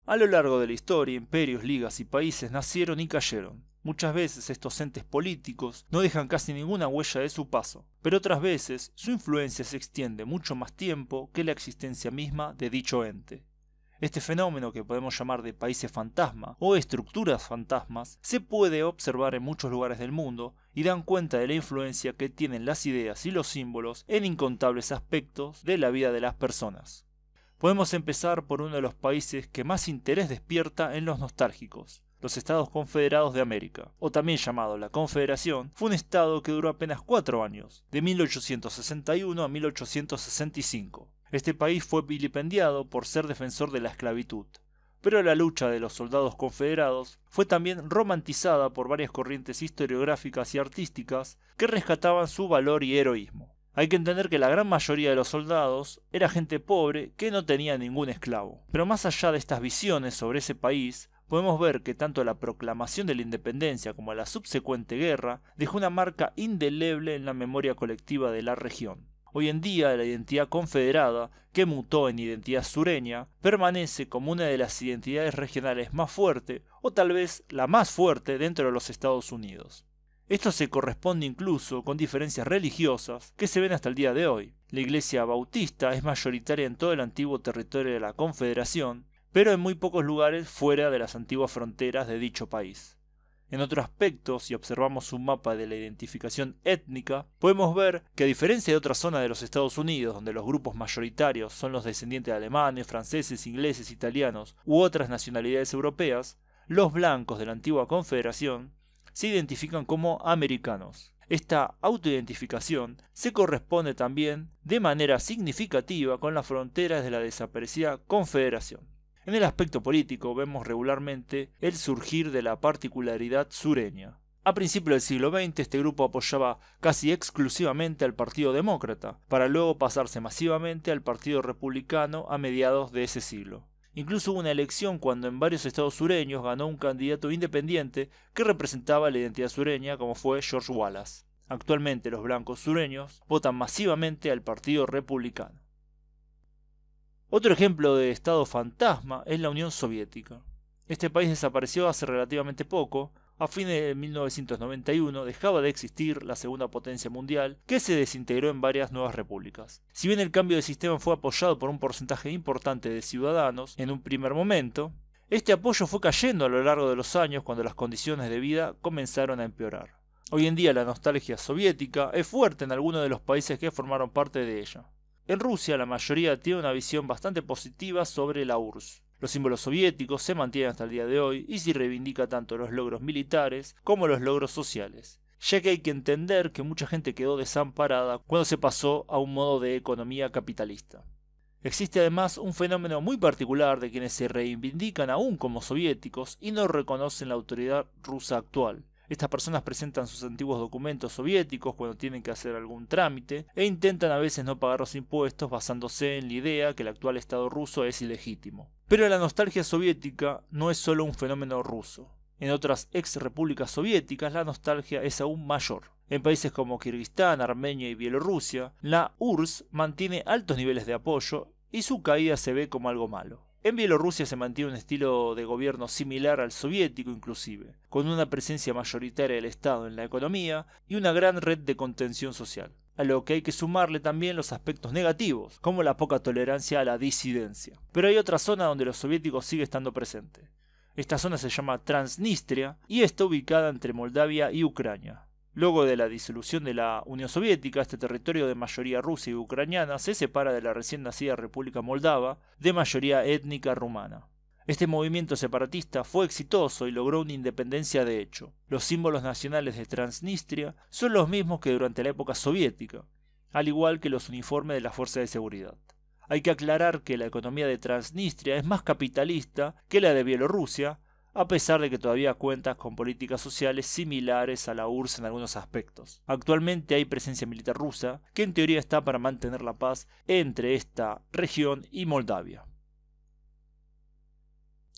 A lo largo de la historia, imperios, ligas y países nacieron y cayeron. Muchas veces estos entes políticos no dejan casi ninguna huella de su paso, pero otras veces su influencia se extiende mucho más tiempo que la existencia misma de dicho ente. Este fenómeno, que podemos llamar de países fantasma o estructuras fantasmas, se puede observar en muchos lugares del mundo y dan cuenta de la influencia que tienen las ideas y los símbolos en incontables aspectos de la vida de las personas. Podemos empezar por uno de los países que más interés despierta en los nostálgicos: los Estados Confederados de América, o también llamado la Confederación. Fue un estado que duró apenas 4 años, de 1861 a 1865. Este país fue vilipendiado por ser defensor de la esclavitud, pero la lucha de los soldados confederados fue también romantizada por varias corrientes historiográficas y artísticas que rescataban su valor y heroísmo. Hay que entender que la gran mayoría de los soldados era gente pobre que no tenía ningún esclavo. Pero más allá de estas visiones sobre ese país, podemos ver que tanto la proclamación de la independencia como la subsecuente guerra dejó una marca indeleble en la memoria colectiva de la región. Hoy en día la identidad confederada, que mutó en identidad sureña, permanece como una de las identidades regionales más fuerte, o tal vez la más fuerte dentro de los Estados Unidos. Esto se corresponde incluso con diferencias religiosas que se ven hasta el día de hoy. La iglesia bautista es mayoritaria en todo el antiguo territorio de la Confederación, pero en muy pocos lugares fuera de las antiguas fronteras de dicho país. En otro aspecto, si observamos un mapa de la identificación étnica, podemos ver que, a diferencia de otras zonas de los Estados Unidos, donde los grupos mayoritarios son los descendientes de alemanes, franceses, ingleses, italianos u otras nacionalidades europeas, los blancos de la antigua Confederación se identifican como americanos. Esta autoidentificación se corresponde también de manera significativa con las fronteras de la desaparecida Confederación. En el aspecto político vemos regularmente el surgir de la particularidad sureña. A principios del siglo XX este grupo apoyaba casi exclusivamente al Partido Demócrata, para luego pasarse masivamente al Partido Republicano a mediados de ese siglo. Incluso hubo una elección cuando en varios estados sureños ganó un candidato independiente que representaba la identidad sureña, como fue George Wallace. Actualmente los blancos sureños votan masivamente al Partido Republicano. Otro ejemplo de estado fantasma es la Unión Soviética. Este país desapareció hace relativamente poco. A fines de 1991 dejaba de existir la segunda potencia mundial, que se desintegró en varias nuevas repúblicas. Si bien el cambio de sistema fue apoyado por un porcentaje importante de ciudadanos en un primer momento, este apoyo fue cayendo a lo largo de los años cuando las condiciones de vida comenzaron a empeorar. Hoy en día la nostalgia soviética es fuerte en algunos de los países que formaron parte de ella. En Rusia la mayoría tiene una visión bastante positiva sobre la URSS. Los símbolos soviéticos se mantienen hasta el día de hoy y se reivindica tanto los logros militares como los logros sociales, ya que hay que entender que mucha gente quedó desamparada cuando se pasó a un modo de economía capitalista. Existe además un fenómeno muy particular de quienes se reivindican aún como soviéticos y no reconocen la autoridad rusa actual. Estas personas presentan sus antiguos documentos soviéticos cuando tienen que hacer algún trámite e intentan a veces no pagar los impuestos basándose en la idea que el actual Estado ruso es ilegítimo. Pero la nostalgia soviética no es solo un fenómeno ruso. En otras ex repúblicas soviéticas la nostalgia es aún mayor. En países como Kirguistán, Armenia y Bielorrusia, la URSS mantiene altos niveles de apoyo y su caída se ve como algo malo. En Bielorrusia se mantiene un estilo de gobierno similar al soviético inclusive, con una presencia mayoritaria del Estado en la economía y una gran red de contención social, a lo que hay que sumarle también los aspectos negativos, como la poca tolerancia a la disidencia. Pero hay otra zona donde los soviéticos sigue estando presente. Esta zona se llama Transnistria y está ubicada entre Moldavia y Ucrania. Luego de la disolución de la Unión Soviética, este territorio de mayoría rusa y ucraniana se separa de la recién nacida República Moldava, de mayoría étnica rumana. Este movimiento separatista fue exitoso y logró una independencia de hecho. Los símbolos nacionales de Transnistria son los mismos que durante la época soviética, al igual que los uniformes de las fuerzas de seguridad. Hay que aclarar que la economía de Transnistria es más capitalista que la de Bielorrusia, a pesar de que todavía cuenta con políticas sociales similares a la URSS en algunos aspectos. Actualmente hay presencia militar rusa, que en teoría está para mantener la paz entre esta región y Moldavia.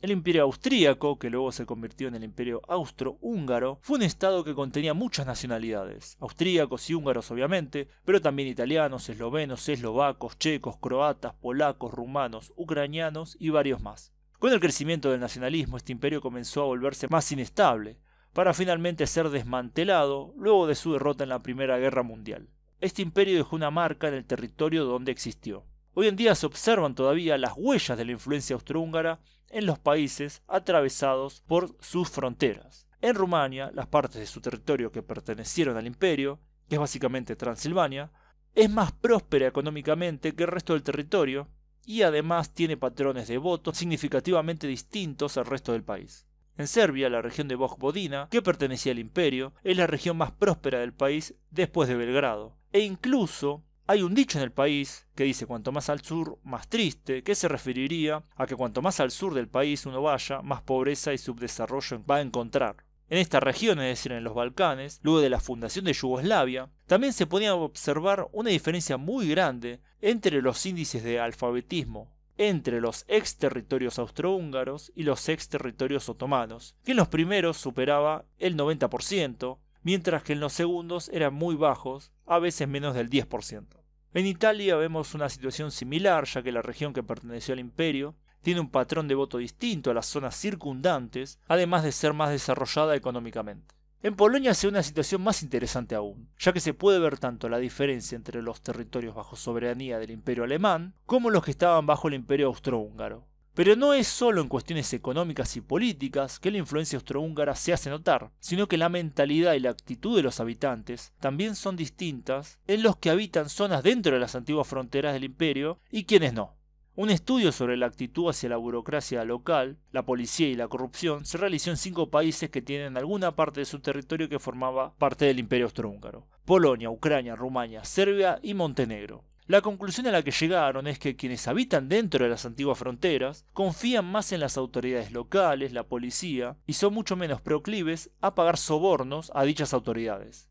El Imperio Austríaco, que luego se convirtió en el Imperio Austrohúngaro, fue un estado que contenía muchas nacionalidades, austríacos y húngaros obviamente, pero también italianos, eslovenos, eslovacos, checos, croatas, polacos, rumanos, ucranianos y varios más. Con el crecimiento del nacionalismo, este imperio comenzó a volverse más inestable, para finalmente ser desmantelado luego de su derrota en la Primera Guerra Mundial. Este imperio dejó una marca en el territorio donde existió. Hoy en día se observan todavía las huellas de la influencia austrohúngara en los países atravesados por sus fronteras. En Rumania, las partes de su territorio que pertenecieron al imperio, que es básicamente Transilvania, es más próspera económicamente que el resto del territorio y además tiene patrones de voto significativamente distintos al resto del país. En Serbia, la región de Vojvodina, que pertenecía al imperio, es la región más próspera del país después de Belgrado. E incluso hay un dicho en el país que dice cuanto más al sur, más triste, que se referiría a que cuanto más al sur del país uno vaya, más pobreza y subdesarrollo va a encontrar. En esta región, es decir, en los Balcanes, luego de la fundación de Yugoslavia, también se podía observar una diferencia muy grande entre los índices de alfabetismo entre los ex territorios austrohúngaros y los ex territorios otomanos, que en los primeros superaba el 90%, mientras que en los segundos eran muy bajos, a veces menos del 10%. En Italia vemos una situación similar, ya que la región que perteneció al imperio tiene un patrón de voto distinto a las zonas circundantes, además de ser más desarrollada económicamente. En Polonia se ve una situación más interesante aún, ya que se puede ver tanto la diferencia entre los territorios bajo soberanía del imperio alemán como los que estaban bajo el imperio austrohúngaro. Pero no es solo en cuestiones económicas y políticas que la influencia austrohúngara se hace notar, sino que la mentalidad y la actitud de los habitantes también son distintas en los que habitan zonas dentro de las antiguas fronteras del imperio y quienes no. Un estudio sobre la actitud hacia la burocracia local, la policía y la corrupción se realizó en 5 países que tienen alguna parte de su territorio que formaba parte del imperio austrohúngaro: Polonia, Ucrania, Rumania, Serbia y Montenegro. La conclusión a la que llegaron es que quienes habitan dentro de las antiguas fronteras confían más en las autoridades locales, la policía, y son mucho menos proclives a pagar sobornos a dichas autoridades.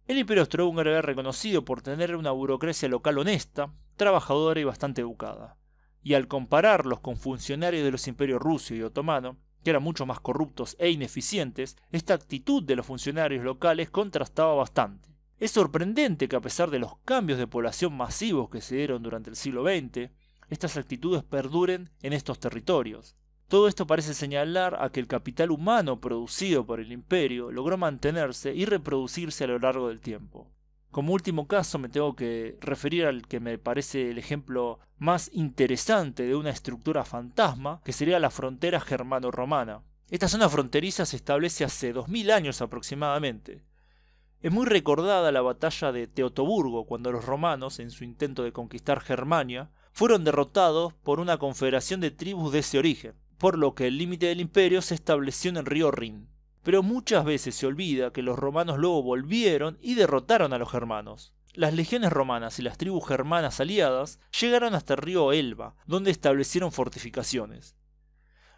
El imperio austrohúngaro era reconocido por tener una burocracia local honesta, trabajadora y bastante educada, y al compararlos con funcionarios de los imperios ruso y otomano, que eran mucho más corruptos e ineficientes, esta actitud de los funcionarios locales contrastaba bastante. Es sorprendente que a pesar de los cambios de población masivos que se dieron durante el siglo XX, estas actitudes perduren en estos territorios. Todo esto parece señalar a que el capital humano producido por el imperio logró mantenerse y reproducirse a lo largo del tiempo. Como último caso me tengo que referir al que me parece el ejemplo más interesante de una estructura fantasma, que sería la frontera germano-romana. Esta zona fronteriza se establece hace 2000 años aproximadamente. Es muy recordada la batalla de Teutoburgo, cuando los romanos, en su intento de conquistar Germania, fueron derrotados por una confederación de tribus de ese origen, por lo que el límite del imperio se estableció en el río Rin. Pero muchas veces se olvida que los romanos luego volvieron y derrotaron a los germanos. Las legiones romanas y las tribus germanas aliadas llegaron hasta el río Elba, donde establecieron fortificaciones.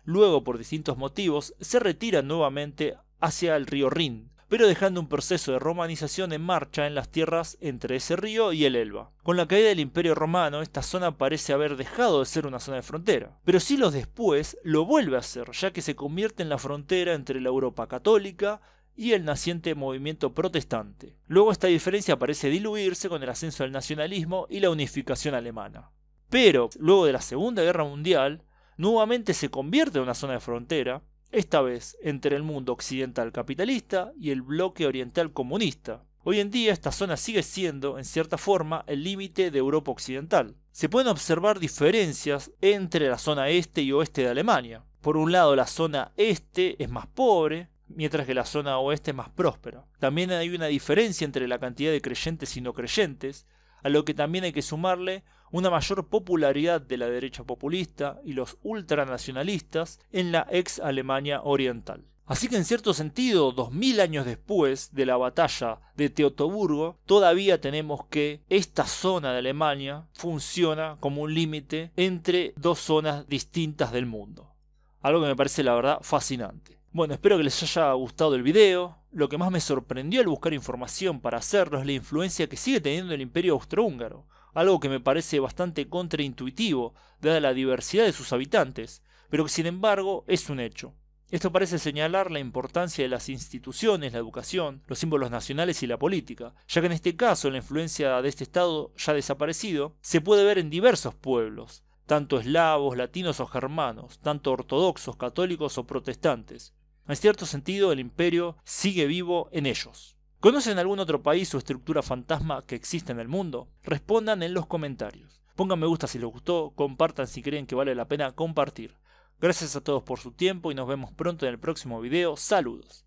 Luego, por distintos motivos, se retiran nuevamente hacia el río Rin, pero dejando un proceso de romanización en marcha en las tierras entre ese río y el Elba. Con la caída del Imperio Romano, esta zona parece haber dejado de ser una zona de frontera, pero siglos después lo vuelve a ser, ya que se convierte en la frontera entre la Europa católica y el naciente movimiento protestante. Luego esta diferencia parece diluirse con el ascenso del nacionalismo y la unificación alemana. Pero, luego de la Segunda Guerra Mundial, nuevamente se convierte en una zona de frontera, esta vez entre el mundo occidental capitalista y el bloque oriental comunista. Hoy en día esta zona sigue siendo, en cierta forma, el límite de Europa occidental. Se pueden observar diferencias entre la zona este y oeste de Alemania. Por un lado, la zona este es más pobre, mientras que la zona oeste es más próspera. También hay una diferencia entre la cantidad de creyentes y no creyentes, a lo que también hay que sumarle una mayor popularidad de la derecha populista y los ultranacionalistas en la ex Alemania oriental. Así que en cierto sentido, 2000 años después de la batalla de Teutoburgo, todavía tenemos que esta zona de Alemania funciona como un límite entre dos zonas distintas del mundo. Algo que me parece la verdad fascinante. Bueno, espero que les haya gustado el video. Lo que más me sorprendió al buscar información para hacerlo es la influencia que sigue teniendo el imperio austrohúngaro, algo que me parece bastante contraintuitivo, dada la diversidad de sus habitantes, pero que sin embargo es un hecho. Esto parece señalar la importancia de las instituciones, la educación, los símbolos nacionales y la política, ya que en este caso la influencia de este estado ya desaparecido se puede ver en diversos pueblos, tanto eslavos, latinos o germanos, tanto ortodoxos, católicos o protestantes. En cierto sentido, el imperio sigue vivo en ellos. ¿Conocen algún otro país o estructura fantasma que existe en el mundo? Respondan en los comentarios. Pongan me gusta si les gustó, compartan si creen que vale la pena compartir. Gracias a todos por su tiempo y nos vemos pronto en el próximo video. Saludos.